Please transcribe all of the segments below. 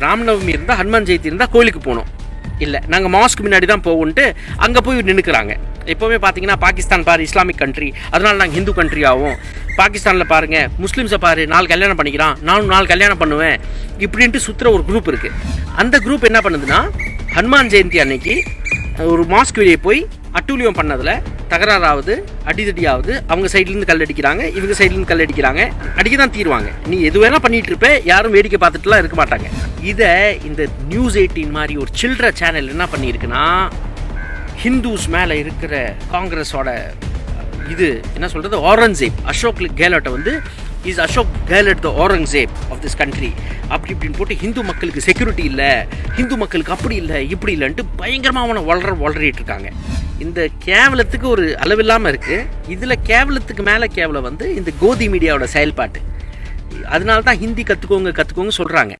ராமநவமி இருந்தால் ஹனுமான் ஜெயந்தி இருந்தால் கோயிலுக்கு போகணும். இல்லை நாங்கள் மாஸ்க்கு முன்னாடி தான் போவோன்ட்டு அங்கே போய் நின்றுக்கிறாங்க. எப்போவுமே பார்த்தீங்கன்னா பாகிஸ்தான் பாரு இஸ்லாமிக் கண்ட்ரி, அதனால் நாங்கள் ஹிந்து கண்ட்ரி ஆகும். பாகிஸ்தானில் பாருங்கள் முஸ்லீம்ஸை பாரு 4 கல்யாணம் பண்ணிக்கிறான், நானும் 4 கல்யாணம் பண்ணுவேன் இப்படின்ட்டு சுற்றுற ஒரு குரூப் இருக்குது. அந்த குரூப் என்ன பண்ணுதுன்னா ஹனுமான் ஜெயந்தி அன்னைக்கு ஒரு மாஸ்க் வெளியே போய் அட்டூழியம் பண்ணதில் தகராறாவது அடிதடியாவது அவங்க சைட்லேருந்து கல் அடிக்கிறாங்க, இவங்க சைட்லேருந்து கல் அடிக்கிறாங்க, அடிக்க தான் தீருவாங்க. நீ எது வேணால் பண்ணிகிட்டு இருப்ப, யாரும் வேடிக்கை பார்த்துட்டுலாம் இருக்க மாட்டாங்க. இதை இந்த நியூஸ் 18 மாதிரி ஒரு சில்ட்ர சேனல் என்ன பண்ணியிருக்குன்னா ஹிந்துஸ் மேலே இருக்கிற காங்கிரஸோட இது என்ன சொல்கிறது ஆரங்கசேப் அசோக் கெஹ்லோட்டை வந்து is Ashok Gehlot the Aurangzeb of this country அப்படி இப்படின்னு போட்டு ஹிந்து மக்களுக்கு செக்யூரிட்டி இல்லை, ஹிந்து மக்களுக்கு அப்படி இல்லை இப்படி இல்லைன்ட்டு பயங்கரமாக அவனை வளரிட்டு இருக்காங்க. இந்த கேவலத்துக்கு ஒரு அளவில்லாமல் இருக்குது. இதில் கேவலத்துக்கு மேலே கேவலம் வந்து இந்த கோதி மீடியாவோட செயல்பாட்டு. அதனால தான் ஹிந்தி கற்றுக்கோங்க சொல்கிறாங்க.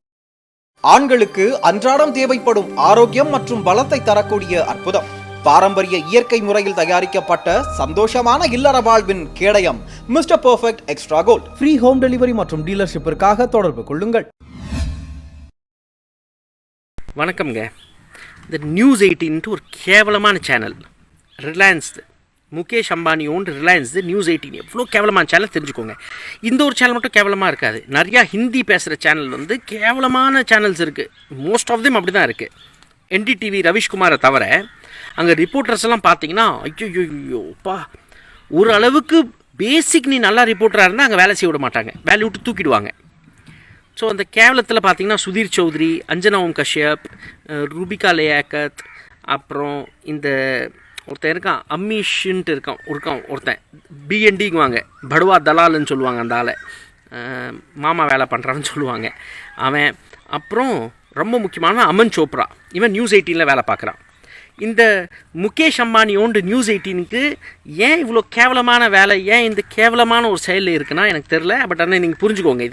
ஆண்களுக்கு அன்றாடம் தேவைப்படும் ஆரோக்கியம் மற்றும் பலத்தை தரக்கூடிய அற்புதம் பாரம்பரிய இயற்கை முறையில் தயாரிக்கப்பட்ட சந்தோஷமான இல்லற வாழ்வின் கேடயம் mister perfect extra gold. Free home delivery மற்றும் டீலர்ஷிப்பிற்காக தொடர்பு கொள்ளுங்கள். வணக்கம்ங்க. இந்த நியூஸ் 18 ஒரு கேவலமான channel. Reliance Mukesh Ambani own Reliance news 18 எவ்வளோ கேவலமான சேனல் தெரிஞ்சுக்கோங்க. இந்த ஒரு சேனல் மட்டும் கேவலமாக இருக்காது. நிறையா ஹிந்தி பேசுகிற சேனல் வந்து கேவலமான சேனல்ஸ் இருக்குது. மோஸ்ட் ஆஃப் தெம் அப்படி தான் இருக்குது. NDTV ரவிஷ்குமாரை தவிர அங்கே ரிப்போர்ட்டர்ஸ் எல்லாம் பார்த்தீங்கன்னா ஐயோப்பா ஓரளவுக்கு பேசிக் நீ நல்லா ரிப்போர்ட்டராக இருந்தால் அங்கே வேலை செய்ய விட மாட்டாங்க, வேலையை விட்டு தூக்கிடுவாங்க. ஸோ அந்த கேவலத்தில் பார்த்தீங்கன்னா சுதீர் சௌத்ரி, அஞ்சனா ஓம் கஷ்யப், ரூபிகா லேயாக்கத், அப்புறம் இந்த ஒருத்தன் இருக்கான் அம்மீஷன்ட்டு இருக்கான் ஒருத்தன் BNDங்குவாங்க, படுவா தலால்னு சொல்லுவாங்க. அந்த ஆளை மாமா வேலை பண்ணுறான்னு சொல்லுவாங்க அவன். அப்புறம் ரொம்ப முக்கியமான அமன் சோப்ரா, இவன் நியூஸ் 18 வேலை பார்க்குறான். இந்த முகேஷ் அம்பானி ஓண்டு நியூஸ் 18க்கு ஏன் இவ்வளோ கேவலமான வேலை, ஏன் இந்த கேவலமான ஒரு செயலில் இருக்குன்னா எனக்கு தெரில. பட் ஆனால் நீங்கள் புரிஞ்சுக்கோங்க,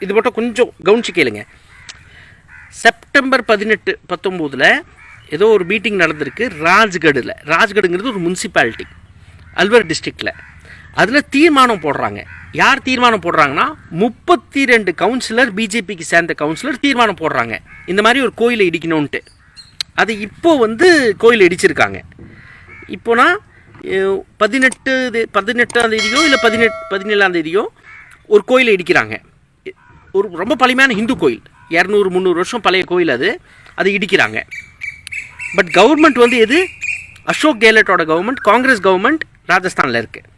இது மட்டும் கொஞ்சம் கவனிச்சு கேளுங்க. செப்டம்பர் 18-19 ஏதோ ஒரு மீட்டிங் நடந்திருக்கு ராஜ்கடுங்கிறது ஒரு முனிசிபாலிட்டி அல்வர் டிஸ்ட்ரிக்டில். அதில் தீர்மானம் போடுறாங்க. யார் தீர்மானம் போடுறாங்கன்னா 32 கவுன்சிலர், பிஜேபிக்கு சேர்ந்த கவுன்சிலர் தீர்மானம் போடுறாங்க இந்த மாதிரி ஒரு கோயிலை இடிக்கணும்ன்ட்டு. அது இப்போது வந்து கோயில் இடிச்சிருக்காங்க. இப்போனா 18ஆம் தேதியோ இல்லை 17ஆம் தேதியோ ஒரு கோயிலை இடிக்கிறாங்க. ஒரு ரொம்ப பழமையான ஹிந்து கோயில், 200-300 வருஷம் பழைய கோயில். அது இடிக்கிறாங்க. பட் கவர்மெண்ட் வந்து எது அசோக் கெஹ்லோட்டோட கவர்மெண்ட், காங்கிரஸ் கவர்மெண்ட் ராஜஸ்தானில் இருக்குது.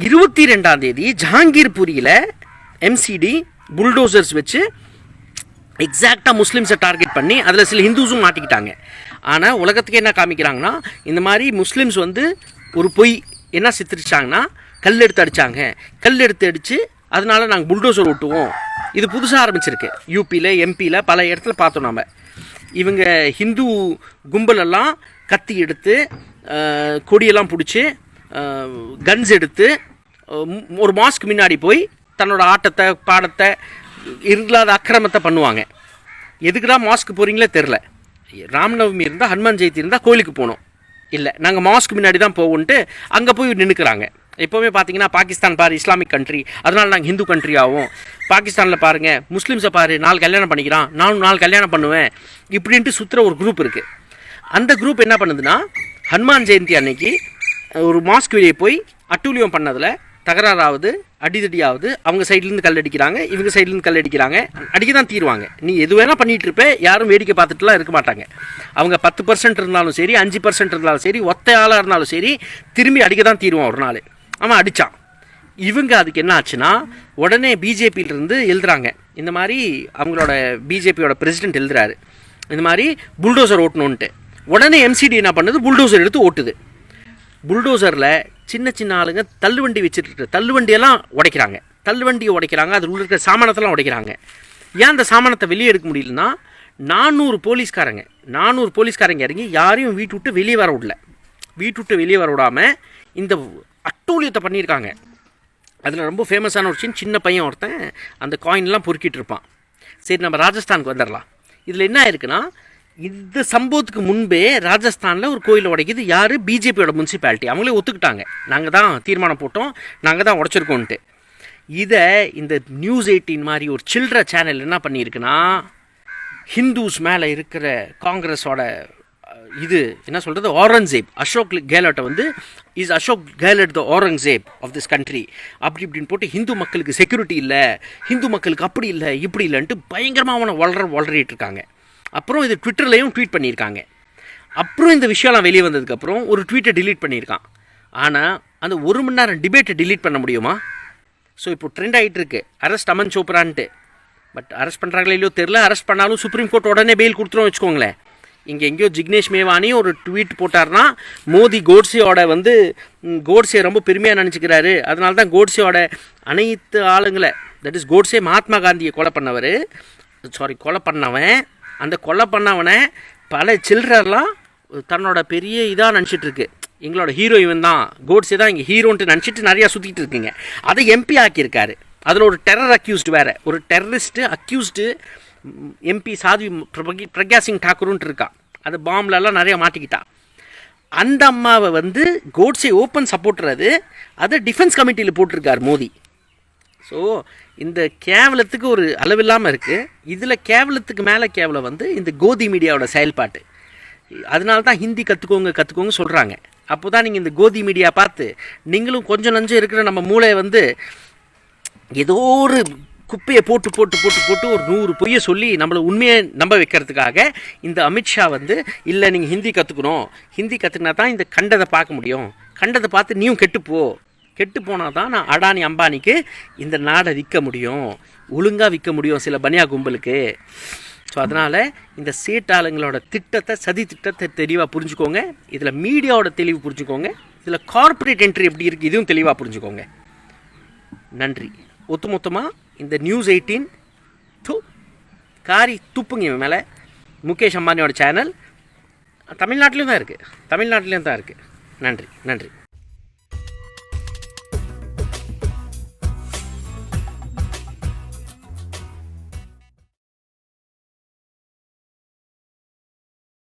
22ஆம் தேதி ஜஹாங்கீர்புரியில் MCD புல்டோசர்ஸ் வச்சு எக்ஸாக்டாக முஸ்லீம்ஸை டார்கெட் பண்ணி அதில் சில ஹிந்துஸும் மாட்டிக்கிட்டாங்க. ஆனால் உலகத்துக்கு என்ன காமிக்கிறாங்கன்னா இந்த மாதிரி முஸ்லீம்ஸ் வந்து ஒரு பொய் என்ன சித்தரிச்சாங்கன்னா கல் எடுத்து அடித்து அதனால் நாங்கள் புல்டோசர் ஓட்டுவோம். இது புதுசாக ஆரம்பிச்சிருக்கு. யூபியில் எம்பியில் பல இடத்துல பார்த்தோம் நாம். இவங்க ஹிந்து கும்பலெல்லாம் கத்தி எடுத்து கொடியெல்லாம் பிடிச்சி கன்ஸ் எடுத்து ஒரு மாஸ்க் முன்னாடி போய் தன்னோட ஆட்டத்தை பாடத்தை இல்லாத அக்கிரமத்தை பண்ணுவாங்க. எதுக்கு தான் மாஸ்க்கு போகிறீங்களே தெரில. ராமநவமி இருந்தால் ஹனுமான் ஜெயந்தி இருந்தால் கோயிலுக்கு போகணும். இல்லை நாங்கள் மாஸ்க்கு முன்னாடி தான் போவோன்ட்டு அங்கே போய் நின்றுக்கிறாங்க. எப்போவுமே பார்த்தீங்கன்னா பாகிஸ்தான் பாரு இஸ்லாமிக் கண்ட்ரி, அதனால் நாங்கள் ஹிந்து கண்ட்ரி ஆகும். பாகிஸ்தானில் பாருங்கள் முஸ்லீம்ஸை பாரு 4 கல்யாணம் பண்ணிக்கிறான், நானும் 4 கல்யாணம் பண்ணுவேன் இப்படின்ட்டு சுற்றுற ஒரு குரூப் இருக்குது. அந்த குரூப் என்ன பண்ணுதுன்னா ஹனுமான் ஜெயந்தி அன்னைக்கு ஒரு மாஸ்க் வெளியே போய் அட்டூழியம் பண்ணதில் தகராறாவது அடிதடியாவது அவங்க சைட்லேருந்து கல் அடிக்கிறாங்க, இவங்க சைட்லேருந்து கல் அடிக்கிறாங்க, அடிக்க தான் தீருவாங்க. நீ எது வேணால் பண்ணிகிட்டு இருப்ப, யாரும் வேடிக்கை பார்த்துட்டுலாம் இருக்க மாட்டாங்க. அவங்க 10% இருந்தாலும் சரி, 5% இருந்தாலும் சரி, ஒத்த ஆளாக இருந்தாலும் சரி, திரும்பி அடிக்க தான் தீருவான். ஒரு நாள் அவன் அடித்தான். இவங்க அதுக்கு என்ன ஆச்சுன்னா உடனே பிஜேபியிலிருந்து எழுதுறாங்க. இந்த மாதிரி அவங்களோட பிஜேபியோட பிரசிடென்ட் எழுதுறாரு இந்த மாதிரி புல்டோசர் ஓட்டணுன்ட்டு. உடனே MCD என்ன பண்ணுது, புல்டோசர் எடுத்து ஓட்டுது. புல்டோசரில் சின்ன ஆளுங்க தள்ளுவண்டி வச்சுட்டு தள்ளுவண்டியெல்லாம் உடைக்கிறாங்க. அதில் உள்ள இருக்கிற சாமானத்தெல்லாம் உடைக்கிறாங்க. ஏன் அந்த சாமானத்தை வெளியே எடுக்க முடியலன்னா 400 போலீஸ்காரங்க இறங்கி யாரையும் வீட்டு விட்டு வெளியே வர விடாமல் இந்த அட்டூழியத்தை பண்ணியிருக்காங்க. அதில் ரொம்ப ஃபேமஸான ஒரு சின்ன பையன் ஒருத்தன் அந்த காயின்லாம் பொறுக்கிட்டு இருப்பான். சரி நம்ம ராஜஸ்தானுக்கு வந்துடலாம். இதில் என்ன ஆயிருக்குன்னா இந்த சம்பவத்துக்கு முன்பே ராஜஸ்தானில் ஒரு கோயில் உடைக்குது. யார்? பிஜேபியோட முனிசிபாலிட்டி. அவங்களே ஒத்துக்கிட்டாங்க, நாங்கள் தான் தீர்மானம் போட்டோம், நாங்கள் தான் உடைச்சிருக்கோன்ட்டு. இதை இந்த நியூஸ் 18 மாதிரி ஒரு சில்ட்ர சேனல் என்ன பண்ணியிருக்குன்னா ஹிந்துஸ் மேலே இருக்கிற காங்கிரஸோட இது என்ன சொல்கிறது, ஆரங்கசேப், அசோக் கெஹ்லோட்டை வந்து is Ashok Gehlot the Aurangzeb of this country அப்படி இப்படின்னு போட்டு ஹிந்து மக்களுக்கு செக்யூரிட்டி இல்லை, ஹிந்து மக்களுக்கு அப்படி இல்லை இப்படி இல்லைன்ட்டு பயங்கரமாக அவனை வளரிட்டு இருக்காங்க. அப்புறம் இது ட்விட்டர்லேயும் ட்வீட் பண்ணியிருக்காங்க. அப்புறம் இந்த விஷயம்லாம் வெளியே வந்ததுக்கப்புறம் ஒரு ட்வீட்டை டிலீட் பண்ணியிருக்கான். ஆனால் அந்த 1 மணி நேரம் டிபேட்டை டிலீட் பண்ண முடியுமா? ஸோ இப்போ ட்ரெண்ட் ஆகிட்டு இருக்கு அரெஸ்ட் அமன் சோப்ரான்ட்டு. பட் அரெஸ்ட் பண்ணுறாங்களே இல்லையோ தெரில. அரெஸ்ட் பண்ணாலும் சுப்ரீம் கோர்ட் உடனே பெயில் கொடுத்துரும் வச்சுக்கோங்களேன். இங்கே எங்கேயோ ஜிக்னேஷ் மேவானி ஒரு ட்வீட் போட்டார்னா மோடி கோட்ஸேயோட வந்து கோட்ஸே ரொம்ப பெருமையாக நினச்சிக்கிறாரு, அதனால தான் கோட்ஸேயோட அனைத்து ஆளுங்களை, தட் இஸ் கோட்ஸே மகாத்மா காந்தியை கொலை பண்ணவன், அந்த கொலை பண்ணவனை பல சில்ட்ரன்லாம் தன்னோட பெரிய இதாக நினச்சிட்ருக்கு. எங்களோட ஹீரோ இவன் தான், கோட்ஸே தான் இங்கே ஹீரோன்ட்டு நினச்சிட்டு நிறையா சுற்றிட்டு இருக்குங்க. அதை எம்பி ஆக்கியிருக்காரு. அதில் ஒரு டெரர் அக்யூஸ்டு வேறு, ஒரு terrorist accused MP Sadhvi Pragya Singh டாக்கூர்ன்ட்டு இருக்கா. அது பாம்லலாம் நிறையா மாட்டிக்கிட்டா. அந்த அம்மாவை வந்து கோட்ஸே ஓப்பன் சப்போர்ட்டர், அதை டிஃபென்ஸ் கமிட்டியில் போட்டிருக்கார் மோடி. ஸோ இந்த கேவலத்துக்கு ஒரு அளவில்லாமல் இருக்குது. இதில் கேவலத்துக்கு மேலே கேவலம் வந்து இந்த கோதி மீடியாவோட செயல்பாட்டு. அதனால தான் ஹிந்தி கற்றுக்கோங்க சொல்கிறாங்க. அப்போ தான் நீங்கள் இந்த கோதி மீடியா பார்த்து நீங்களும் கொஞ்சம் நஞ்சம் இருக்கிற நம்ம மூளையை வந்து ஏதோ ஒரு குப்பையை போட்டு ஒரு 100 பொய்யை சொல்லி நம்மளை உண்மையை நம்ப வைக்கிறதுக்காக இந்த அமித்ஷா வந்து இல்லை நீங்கள் ஹிந்தி கற்றுக்கணும், ஹிந்தி கற்றுக்கினா தான் இந்த கண்டதை பார்க்க முடியும், கண்டதை பார்த்து நீயும் கெட்டு போனால் தான் நான் அடானி அம்பானிக்கு இந்த நாடை விற்க முடியும், ஒழுங்காக விற்க முடியும் சில பனியா கும்பலுக்கு. ஸோ அதனால் இந்த சேட்டாளங்களோட சதி திட்டத்தை தெளிவாக புரிஞ்சுக்கோங்க. இதில் மீடியாவோட தெளிவு புரிஞ்சுக்கோங்க. இதில் கார்ப்பரேட் என்ட்ரி எப்படி இருக்குது இதுவும் தெளிவாக புரிஞ்சுக்கோங்க. நன்றி. ஒட்டுமொத்தமாக இந்த நியூஸ் 18 காரி துப்புங்க இவன் மேலே. முகேஷ் அம்பானியோட சேனல் தமிழ்நாட்டிலையும் தான் இருக்குது. நன்றி.